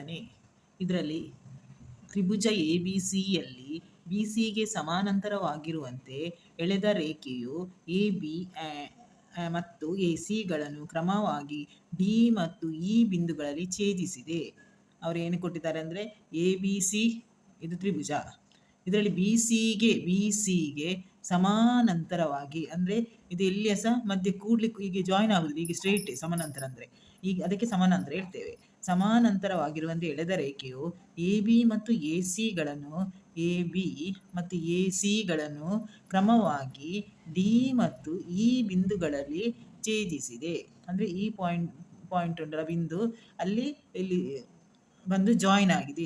ರಚನೆ. ಇದರಲ್ಲಿ ತ್ರಿಭುಜ A B ಸಿಯಲ್ಲಿ ಬಿ ಸಿಗೆ ಸಮಾನಾಂತರವಾಗಿರುವಂತೆ ಎಳೆದ ರೇಖೆಯು ಎ ಬಿ ಮತ್ತು ಎ ಸಿಗಳನ್ನು ಕ್ರಮವಾಗಿ ಡಿ ಮತ್ತು ಇ ಬಿಂದುಗಳಲ್ಲಿ ಛೇದಿಸಿದೆ. ಅವರು ಏನು ಕೊಟ್ಟಿದ್ದಾರೆ ಅಂದರೆ ಎ ಬಿ ಸಿ ಇದು ತ್ರಿಭುಜ, ಇದರಲ್ಲಿ ಬಿ ಸಿಗೆ ಸಮಾನಾಂತರವಾಗಿ ಅಂದರೆ ಇದು ಎಲ್ಲಿಯ ಸಹ ಮಧ್ಯೆ ಕೂಡ್ಲಿಕ್ಕೆ ಹೀಗೆ ಜಾಯಿನ್ ಆಗುದಿಲ್ಲ, ಹೀಗೆ ಸ್ಟ್ರೇಟ್ ಸಮಾನಾಂತರ ಅಂದರೆ ಈಗ ಅದಕ್ಕೆ ಸಮಾನಾಂತರ ಹೇಳ್ತೇವೆ. ಸಮಾನಾಂತರವಾಗಿರುವಂತೆ ಎಳೆದ ರೇಖೆಯು ಎ ಬಿ ಮತ್ತು ಎ ಸಿಗಳನ್ನು ಕ್ರಮವಾಗಿ ಡಿ ಮತ್ತು ಇ ಬಿಂದುಗಳಲ್ಲಿ ಛೇದಿಸಿದೆ. ಅಂದರೆ ಈ ಪಾಯಿಂಟ್ ಉಂಟಲ್ಲ ಬಿಂದು, ಅಲ್ಲಿ ಇಲ್ಲಿ ಬಂದು ಜಾಯಿನ್ ಆಗಿದೆ,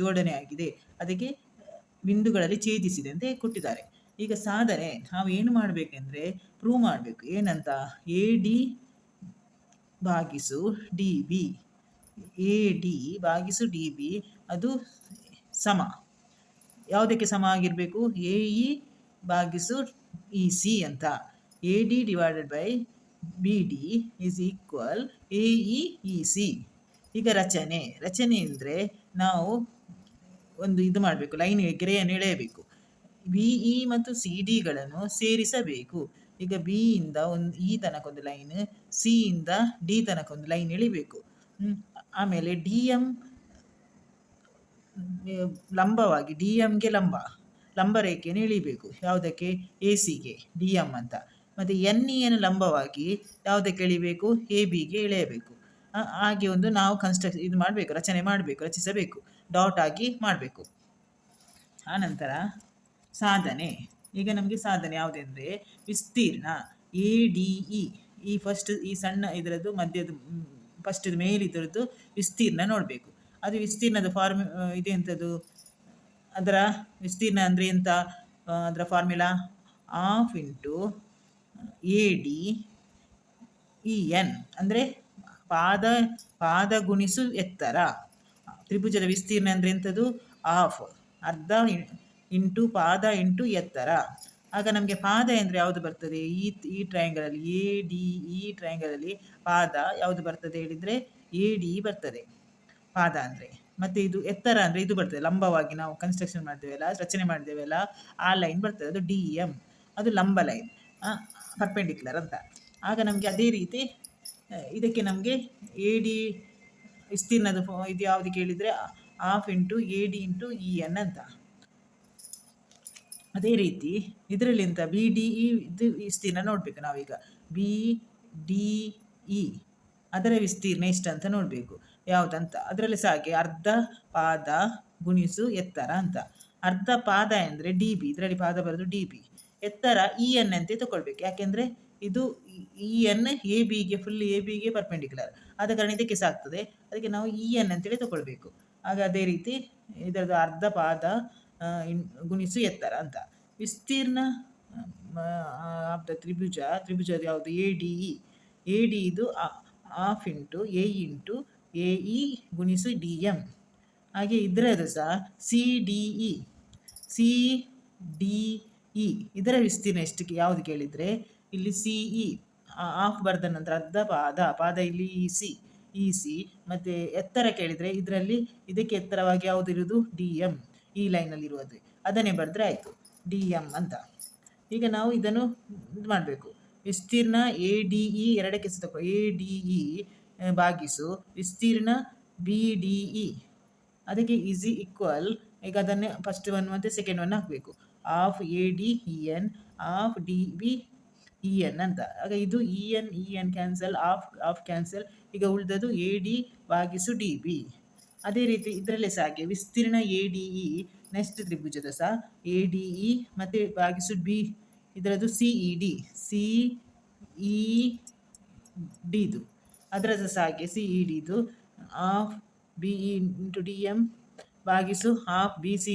ಜೋಡಣೆ ಆಗಿದೆ, ಅದಕ್ಕೆ ಬಿಂದುಗಳಲ್ಲಿ ಛೇದಿಸಿದೆ ಅಂತ ಕೊಟ್ಟಿದ್ದಾರೆ. ಈಗ ಸಾಧನೆ ನಾವು ಏನು ಮಾಡಬೇಕೆಂದ್ರೆ ಪ್ರೂವ್ ಮಾಡಬೇಕು. ಏನಂತ? ಎ ಡಿ ಭಾಗಿಸು ಡಿ ಬಿ, ಎ ಡಿ ಭಾಗಿಸು ಡಿ ಬಿ ಅದು ಸಮ ಯಾವುದಕ್ಕೆ ಸಮ ಆಗಿರಬೇಕು? ಎ ಇ ಭಾಗಿಸು ಇ ಸಿ ಅಂತ. A D divided by B D is equal A E C. ಈಗ ರಚನೆ ಅಂದರೆ ನಾವು ಒಂದು ಇದು ಮಾಡಬೇಕು, ಲೈನ್ ಗೆರೆಯನ್ನು ಎಳೆಯಬೇಕು. ಬಿ ಇ ಮತ್ತು ಸಿ ಡಿಗಳನ್ನು ಸೇರಿಸಬೇಕು. ಈಗ ಬಿ ಇಂದ ಇ ತನಕ ಒಂದು ಲೈನ್, ಸಿ ಇಂದ ಡಿ ತನಕ ಒಂದು ಲೈನ್ ಎಳಿಬೇಕು. ಆಮೇಲೆ ಡಿ ಎಂ ಲಂಬವಾಗಿ ಡಿ ಎಂಗೆ ಲಂಬ ರೇಖೆಯನ್ನು ಎಳಿಬೇಕು. ಯಾವುದಕ್ಕೆ? ಎ ಸಿಗೆ ಡಿ ಎಂ ಅಂತ. ಮತ್ತು ಎನ್ ಇಯನ್ನು ಲಂಬವಾಗಿ ಯಾವುದಕ್ಕೆ ಎಳಿಬೇಕು? ಎ ಬಿಗೆ ಎಳೆಯಬೇಕು. ಹಾಗೆ ಒಂದು ನಾವು ಇದು ಮಾಡಬೇಕು, ರಚಿಸಬೇಕು, ಡಾಟ್ ಆಗಿ ಮಾಡಬೇಕು. ಆನಂತರ ಸಾಧನೆ. ಈಗ ನಮಗೆ ಸಾಧನೆ ಯಾವುದೆಂದರೆ ವಿಸ್ತೀರ್ಣ ಎ ಡಿ ಇ. ಈ ಸಣ್ಣ ಇದರದ್ದು ಮಧ್ಯದ ಫಸ್ಟ್ ಮೇಲಿದ್ದರದ್ದು ವಿಸ್ತೀರ್ಣ ನೋಡಬೇಕು. ಅದು ವಿಸ್ತೀರ್ಣದ ಇದೆ ಎಂಥದ್ದು? ಅದರ ವಿಸ್ತೀರ್ಣ ಅಂದರೆ ಎಂತ? ಅದರ formula half into A D E N ಅಂದರೆ ಪಾದ ಗುಣಿಸು ಎತ್ತರ. ತ್ರಿಭುಜದ ವಿಸ್ತೀರ್ಣ ಅಂದರೆ ಎಂಥದ್ದು? ಹಾಫ್, ಅರ್ಧ ಇಂಟು ಪಾದ ಇಂಟು ಎತ್ತರ. ಆಗ ನಮಗೆ ಪಾದ ಅಂದರೆ ಯಾವುದು ಬರ್ತದೆ? ಈ ಟ್ರಯಾಂಗಲಲ್ಲಿ ಎ ಡಿ ಇ ಟ್ರಯಾಂಗಲಲ್ಲಿ ಪಾದ ಯಾವುದು ಬರ್ತದೆ ಹೇಳಿದರೆ ಎ ಡಿ ಬರ್ತದೆ ಪಾದ ಅಂದರೆ. ಮತ್ತು ಇದು ಎತ್ತರ ಅಂದರೆ ಇದು ಬರ್ತದೆ, ಲಂಬವಾಗಿ ನಾವು ಕನ್ಸ್ಟ್ರಕ್ಷನ್ ಮಾಡ್ತೇವಲ್ಲ, ರಚನೆ ಮಾಡಿದ್ದೇವಲ್ಲ, ಆ ಲೈನ್ ಬರ್ತದೆ, ಅದು ಡಿ ಎಮ್, ಅದು ಲಂಬ ಲೈನ್, ಪರ್ಪೆಂಡಿಕ್ಯುಲರ್ ಅಂತ. ಆಗ ನಮಗೆ ಅದೇ ರೀತಿ ಇದಕ್ಕೆ ನಮಗೆ ಎ ಡಿ ವಿಸ್ತೀರ್ಣದ ಇದು ಯಾವುದು ಕೇಳಿದರೆ half into A D into E N ಅಂತ. ಅದೇ ರೀತಿ ಇದರಲ್ಲಿ ಅಂತ ಬಿ ಡಿ ಇ ಇದು ವಿಸ್ತೀರ್ಣ ನೋಡಬೇಕು ನಾವೀಗ. ಬಿ ಡಿ ಇ ಅದರ ವಿಸ್ತೀರ್ಣ ಎಷ್ಟಂತ ನೋಡಬೇಕು, ಯಾವುದಂತ. ಅದರಲ್ಲಿ ಸಹ ಹಾಗೆ ಅರ್ಧ ಪಾದ ಗುಣಿಸು ಎತ್ತರ ಅಂತ. ಅರ್ಧ ಪಾದ ಅಂದರೆ ಡಿ ಬಿ, ಇದರಲ್ಲಿ ಪಾದ ಬರೋದು ಡಿ ಬಿ, ಎತ್ತರ ಇ ಎನ್ ಅಂತ ತಗೊಳ್ಬೇಕು. ಯಾಕೆಂದರೆ ಇದು ಇ ಎನ್ ಎ ಬಿಗೆ ಫುಲ್ ಎ ಬಿಗೆ ಪರ್ಪೆಂಡಿಕ್ಯುಲರ್ ಆದ ಕಾರಣ ಇದಕ್ಕೆ ಸಾಕ್ತದೆ, ಅದಕ್ಕೆ ನಾವು ಇ ಎನ್ ಅಂತೇಳಿ ತಗೊಳ್ಬೇಕು. ಆಗ ಅದೇ ರೀತಿ ಇದರದ್ದು ಅರ್ಧ ಪಾದ ಗುಣಿಸು ಎತ್ತರ ಅಂತ. ವಿಸ್ತೀರ್ಣ ಆಫ್ ದ ತ್ರಿಭುಜದ ಯಾವುದು? ಎ ಡಿ ಇದು half into A into A E ಗುಣಿಸು ಡಿ ಎಮ್. ಹಾಗೆ ಇದರದ್ದು ಸಹ ಸಿ ಡಿ ಇ ಇದರ ವಿಸ್ತೀರ್ಣ ಎಷ್ಟು ಯಾವುದು ಕೇಳಿದರೆ ಇಲ್ಲಿ ಸಿ ಇ ಹಾಫ್ ಬರೆದ ನಂತರ ಅರ್ಧ ಪಾದ ಇಲ್ಲಿ ಇ ಸಿ ಮತ್ತು ಎತ್ತರ ಕೇಳಿದರೆ ಇದರಲ್ಲಿ ಇದಕ್ಕೆ ಎತ್ತರವಾಗಿ ಯಾವುದಿರುವುದು? ಡಿ ಎಮ್, ಈ ಲೈನಲ್ಲಿ ಇರುವುದು, ಅದನ್ನೇ ಬರೆದ್ರೆ ಆಯಿತು, ಡಿ ಎಮ್ ಅಂತ. ಈಗ ನಾವು ಇದನ್ನು ಇದು ಮಾಡಬೇಕು. ವಿಸ್ತೀರ್ಣ ಎ ಡಿ ಇ ಎರಡಕ್ಕೆ ತಗೋ, ಎ ಡಿ ಇ ಭಾಗಿಸು ವಿಸ್ತೀರ್ಣ ಬಿ ಡಿ ಇ, ಅದಕ್ಕೆ ಈಸಿ ಈಕ್ವಲ್. ಈಗ ಅದನ್ನೇ ಫಸ್ಟ್ ಒನ್ ಮತ್ತು ಸೆಕೆಂಡ್ ಒನ್ ಹಾಕಬೇಕು. Half A D E N half D B E N ಅಂತ. ಆಗ ಇದು E N cancel, half cancel. ಈಗ ಉಳಿದದು ಎ ಡಿ ಭಾಗಿಸು ಡಿ ಬಿ. ಅದೇ ರೀತಿ ಇದರಲ್ಲೇ ಸಹ ಹಾಗೆ ವಿಸ್ತೀರ್ಣ ಎ ಡಿ ಇ ನೆಕ್ಸ್ಟ್ ತ್ರಿಭುಜದ ಸಹ ಎ ಡಿ ಇ ಮತ್ತು ಭಾಗಿಸು ಬಿ, ಇದರದ್ದು ಸಿ ಇ ಡಿದು, ಅದರದ್ದು ಸಹ ಹಾಗೆ ಸಿ ಇ ಡಿದು half B E into D M ಭಾಗಿಸು ಹಾಫ್ ಬಿ ಸಿ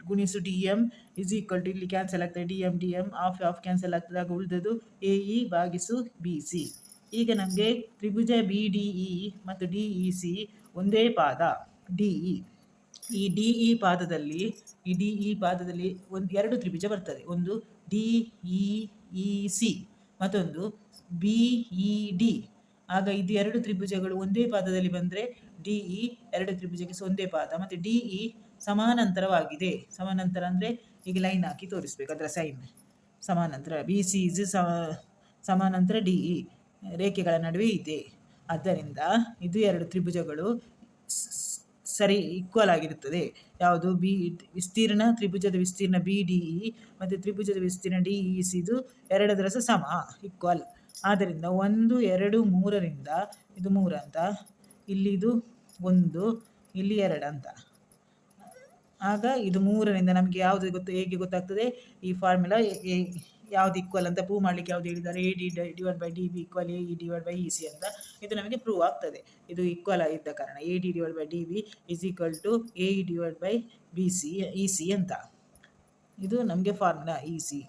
ಗುಣಿಸು D M is equal to ಇಲ್ಲಿ ಕ್ಯಾನ್ಸಲ್ ಆಗ್ತದೆ, ಡಿ ಎಮ್ ಹಾಫ್ ಕ್ಯಾನ್ಸಲ್ ಆಗ್ತದೆ. ಆಗ ಉಳಿದದು ಎ ಇ ಭಾಗಿಸು ಬಿ ಸಿ. ಈಗ ನಮಗೆ ತ್ರಿಭುಜ ಬಿ ಡಿ ಇ ಮತ್ತು ಡಿ ಇ ಸಿ ಒಂದೇ ಪಾದ ಡಿ ಇ. ಈ ಡಿ ಇ ಪಾದದಲ್ಲಿ ಎರಡು ತ್ರಿಭುಜ ಬರ್ತದೆ, ಒಂದು ಡಿ ಇ ಸಿ ಮತ್ತೊಂದು ಬಿ ಇ ಡಿ. ಆಗ ಇದು ಎರಡು ತ್ರಿಭುಜಗಳು ಒಂದೇ ಪಾದದಲ್ಲಿ ಬಂದರೆ ಡಿ ಇ ಎರಡು ತ್ರಿಭುಜಕ್ಕೆ ಒಂದೇ ಪಾದ, ಮತ್ತು ಡಿ ಇ ಸಮಾನಾಂತರವಾಗಿದೆ. ಸಮಾನಾಂತರ ಅಂದರೆ ಈಗ ಲೈನ್ ಹಾಕಿ ತೋರಿಸ್ಬೇಕು, ಅದರ ಸೈನ್ ಸಮಾನಾಂತರ. ಬಿ ಸಿ ಇಸ್ ಸಮಾನಾಂತರ ಡಿ ಇ ರೇಖೆಗಳ ನಡುವೆ ಇದೆ. ಆದ್ದರಿಂದ ಇದು ಎರಡು ತ್ರಿಭುಜಗಳು ಸರಿ ಈಕ್ವಲ್ ಆಗಿರುತ್ತದೆ. ಯಾವುದು ಬಿ ವಿಸ್ತೀರ್ಣ, ತ್ರಿಭುಜದ ವಿಸ್ತೀರ್ಣ ಬಿ ಡಿ ಇ ಮತ್ತು ತ್ರಿಭುಜದ ವಿಸ್ತೀರ್ಣ ಡಿ ಇ ಇದು ಎರಡರ ಸಮ ಈಕ್ವಲ್. ಆದ್ದರಿಂದ 1 2 3ರಿಂದ ಇದು 3 ಅಂತ, ಇಲ್ಲಿ ಇದು 1, ಇಲ್ಲಿ 2 ಅಂತ. ಆಗ ಇದು 3ರಿಂದ ನಮಗೆ ಯಾವುದು ಹೇಗೆ ಗೊತ್ತಾಗ್ತದೆ? ಈ ಫಾರ್ಮುಲಾ ಯಾವುದು ಈಕ್ವಲ್ ಅಂತ ಪ್ರೂವ್ ಮಾಡಲಿಕ್ಕೆ ಯಾವುದು ಹೇಳಿದ್ದಾರೆ? A D divide by D B equal A E divide by E C ಅಂತ. ಇದು ನಮಗೆ ಪ್ರೂವ್ ಆಗ್ತದೆ. ಇದು ಈಕ್ವಲ್ ಆಗಿದ್ದ ಕಾರಣ A D divide by D B is equal to A E divide by B C E C ಅಂತ. ಇದು ನಮಗೆ ಫಾರ್ಮುಲಾ ಇ ಸಿ.